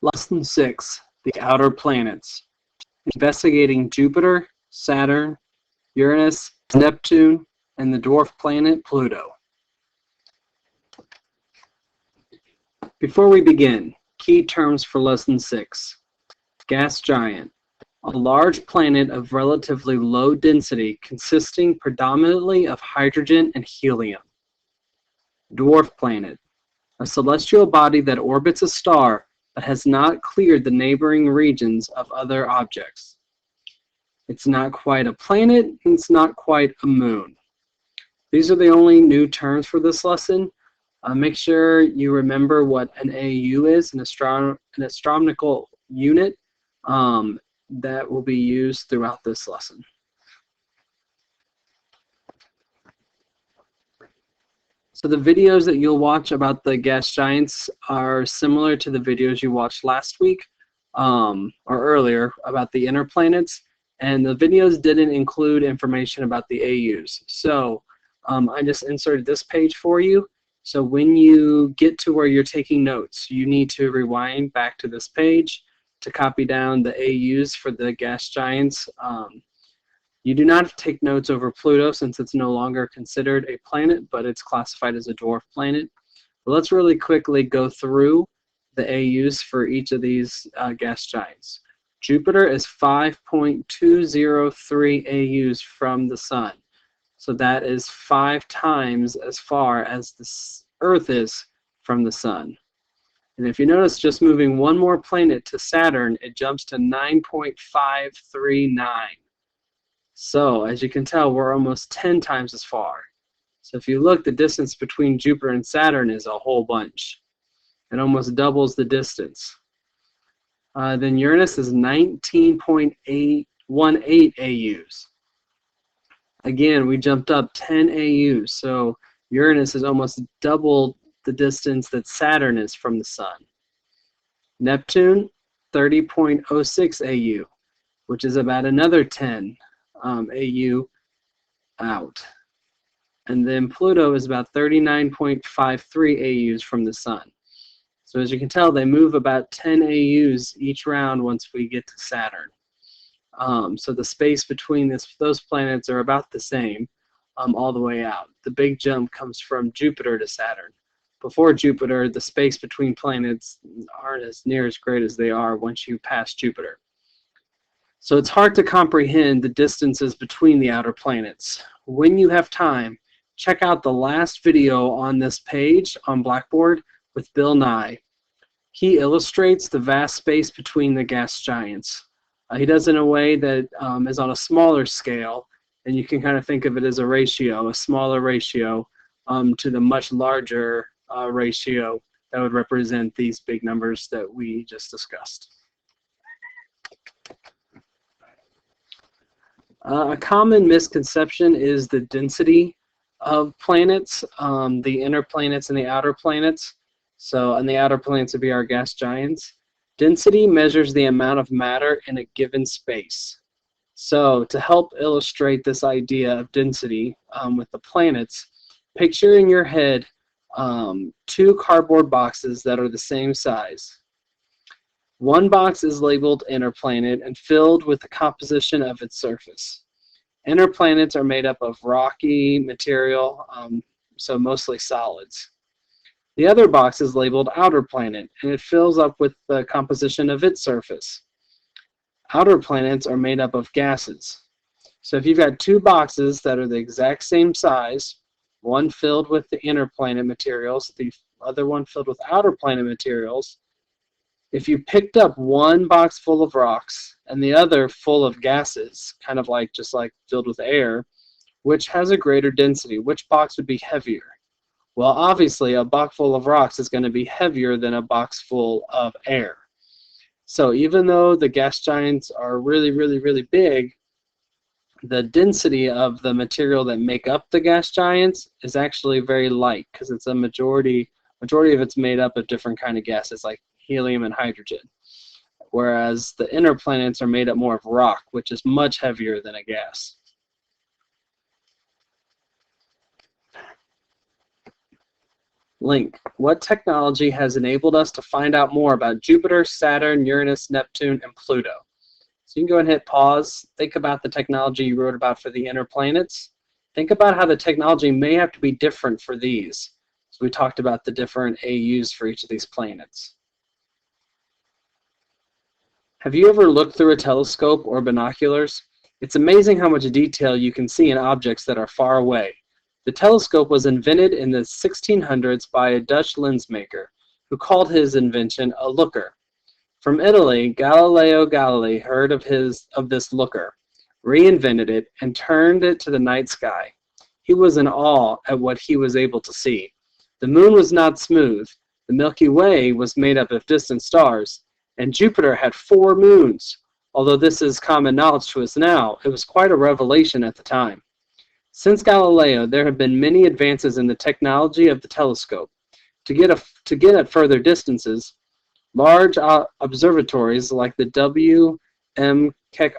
Lesson 6, the outer planets. Investigating Jupiter, Saturn, Uranus, Neptune, and the dwarf planet Pluto. Before we begin, key terms for Lesson 6. Gas giant. A large planet of relatively low density consisting predominantly of hydrogen and helium. Dwarf planet. A celestial body that orbits a star but has not cleared the neighboring regions of other objects. It's not quite a planet, and it's not quite a moon. These are the only new terms for this lesson. Make sure you remember what an AU is, an astronomical unit that will be used throughout this lesson. So the videos that you'll watch about the gas giants are similar to the videos you watched last week or earlier about the inner planets, and the videos didn't include information about the AUs. So I just inserted this page for you. So when you get to where you're taking notes, you need to rewind back to this page to copy down the AUs for the gas giants. You do not take notes over Pluto since it's no longer considered a planet, but it's classified as a dwarf planet. But let's really quickly go through the AUs for each of these gas giants. Jupiter is 5.203 AUs from the Sun. So that is 5 times as far as the Earth is from the Sun. And if you notice, just moving one more planet to Saturn, it jumps to 9.539. So, as you can tell, we're almost 10 times as far. So if you look, the distance between Jupiter and Saturn is a whole bunch. It almost doubles the distance. Then Uranus is 19.818 AUs. Again, we jumped up 10 AUs, so Uranus is almost double the distance that Saturn is from the Sun. Neptune, 30.06 AU, which is about another 10 AU out. And then Pluto is about 39.53 AUs from the Sun. So as you can tell, they move about 10 AUs each round once we get to Saturn. So the space between those planets are about the same all the way out. The big jump comes from Jupiter to Saturn. Before Jupiter, the space between planets aren't as near as great as they are once you pass Jupiter. So it's hard to comprehend the distances between the outer planets. When you have time, check out the last video on this page on Blackboard with Bill Nye. He illustrates the vast space between the gas giants. He does it in a way that is on a smaller scale, and you can kind of think of it as a ratio, a smaller ratio to the much larger ratio that would represent these big numbers that we just discussed. A common misconception is the density of planets, the inner planets and the outer planets. So, and the outer planets would be our gas giants. Density measures the amount of matter in a given space. So, to help illustrate this idea of density with the planets, picture in your head 2 cardboard boxes that are the same size. One box is labeled inner planet and filled with the composition of its surface. Inner planets are made up of rocky material, so mostly solids. The other box is labeled outer planet, and it fills up with the composition of its surface. Outer planets are made up of gases. So if you've got 2 boxes that are the exact same size, one filled with the inner planet materials, the other one filled with outer planet materials, if you picked up one box full of rocks and the other full of gases, kind of like just like filled with air, which has a greater density? Which box would be heavier? Well, obviously, a box full of rocks is going to be heavier than a box full of air. So even though the gas giants are really, really, really big, the density of the material that make up the gas giants is actually very light because it's a majority of it's made up of different kind of gases like helium and hydrogen. Whereas the inner planets are made up more of rock, which is much heavier than a gas. Link. What technology has enabled us to find out more about Jupiter, Saturn, Uranus, Neptune, and Pluto? So you can go ahead and hit pause. Think about the technology you wrote about for the inner planets. Think about how the technology may have to be different for these. So we talked about the different AUs for each of these planets. Have you ever looked through a telescope or binoculars? It's amazing how much detail you can see in objects that are far away. The telescope was invented in the 1600s by a Dutch lens maker who called his invention a looker. From Italy, Galileo Galilei heard of this looker, reinvented it, and turned it to the night sky. He was in awe at what he was able to see. The moon was not smooth. The Milky Way was made up of distant stars, and Jupiter had 4 moons. Although this is common knowledge to us now, it was quite a revelation at the time. Since Galileo, there have been many advances in the technology of the telescope. To get at further distances, large observatories like the W.M. Keck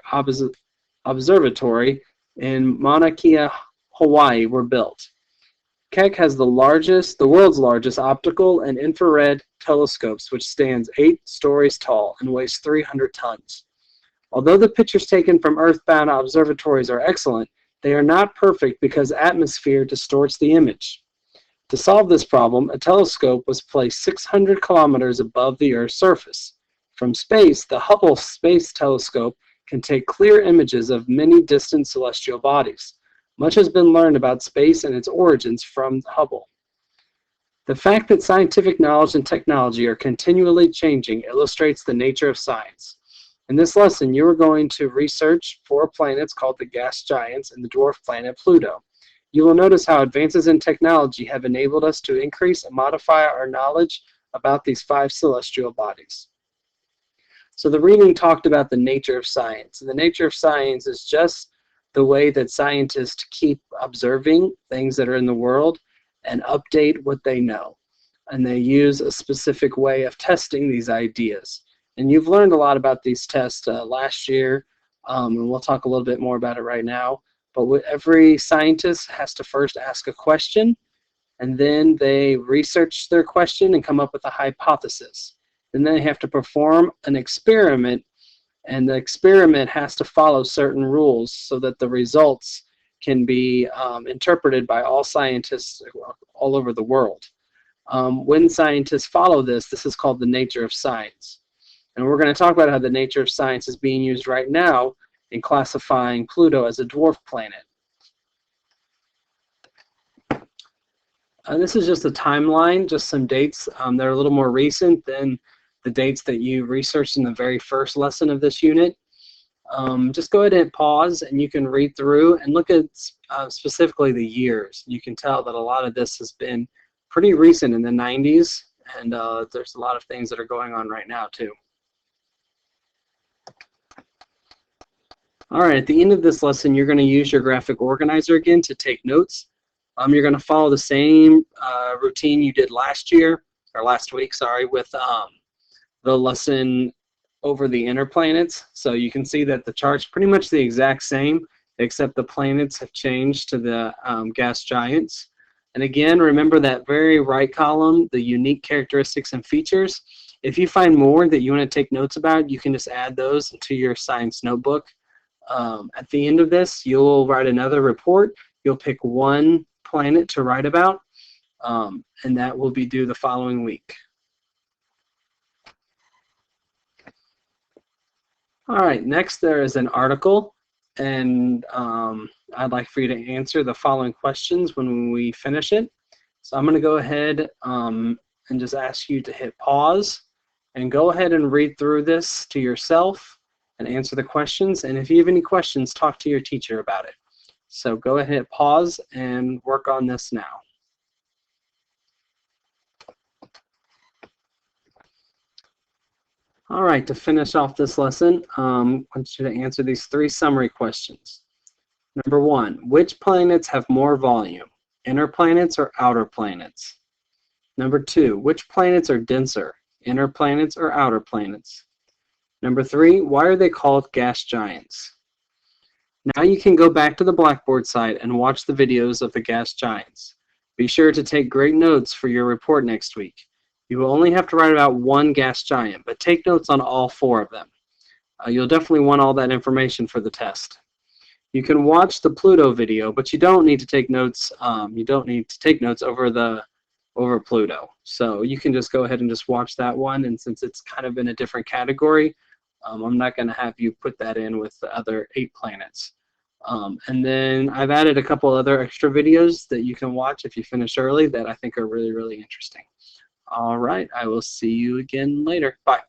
Observatory in Mauna Kea, Hawaii were built. Keck has the world's largest optical and infrared telescopes, which stands 8 stories tall and weighs 300 tons. Although the pictures taken from earthbound observatories are excellent, they are not perfect because atmosphere distorts the image. To solve this problem, a telescope was placed 600 kilometers above the Earth's surface. From space, the Hubble Space Telescope can take clear images of many distant celestial bodies. Much has been learned about space and its origins from Hubble. The fact that scientific knowledge and technology are continually changing illustrates the nature of science. In this lesson, you are going to research 4 planets called the gas giants and the dwarf planet Pluto. You will notice how advances in technology have enabled us to increase and modify our knowledge about these 5 celestial bodies. So the reading talked about the nature of science. And the nature of science is just the way that scientists keep observing things that are in the world and update what they know. And they use a specific way of testing these ideas. And you've learned a lot about these tests last year, and we'll talk a little bit more about it right now. But every scientist has to first ask a question, and then they research their question and come up with a hypothesis. Then they have to perform an experiment, and the experiment has to follow certain rules so that the results can be interpreted by all scientists all over the world. When scientists follow this, this is called the nature of science. And we're going to talk about how the nature of science is being used right now in classifying Pluto as a dwarf planet. This is just a timeline, just some dates that are a little more recent than the dates that you researched in the very first lesson of this unit. Just go ahead and pause, and you can read through and look at specifically the years. You can tell that a lot of this has been pretty recent in the 90s, and there's a lot of things that are going on right now too. All right, at the end of this lesson, you're going to use your graphic organizer again to take notes. You're going to follow the same routine you did last week, with the lesson over the inner planets. So you can see that the chart's pretty much the exact same, except the planets have changed to the gas giants. And again, remember that very right column, the unique characteristics and features. If you find more that you want to take notes about, you can just add those to your science notebook. At the end of this, you'll write another report. You'll pick one planet to write about, and that will be due the following week. All right, next there is an article, and I'd like for you to answer the following questions when we finish it. So I'm going to go ahead and just ask you to hit pause and go ahead and read through this to yourself and answer the questions. And if you have any questions, talk to your teacher about it. So go ahead, hit pause, and work on this now. All right, to finish off this lesson, I want you to answer these 3 summary questions. Number 1, which planets have more volume, inner planets or outer planets? Number 2, which planets are denser, inner planets or outer planets? Number 3, why are they called gas giants? Now you can go back to the Blackboard site and watch the videos of the gas giants. Be sure to take great notes for your report next week. You will only have to write about one gas giant, but take notes on all 4 of them. You'll definitely want all that information for the test. You can watch the Pluto video, but you don't need to take notes. You don't need to take notes over Pluto. So you can just go ahead and just watch that one. And since it's kind of in a different category, I'm not going to have you put that in with the other 8 planets. And then I've added a couple other extra videos that you can watch if you finish early that I think are really, really interesting. All right, I will see you again later. Bye.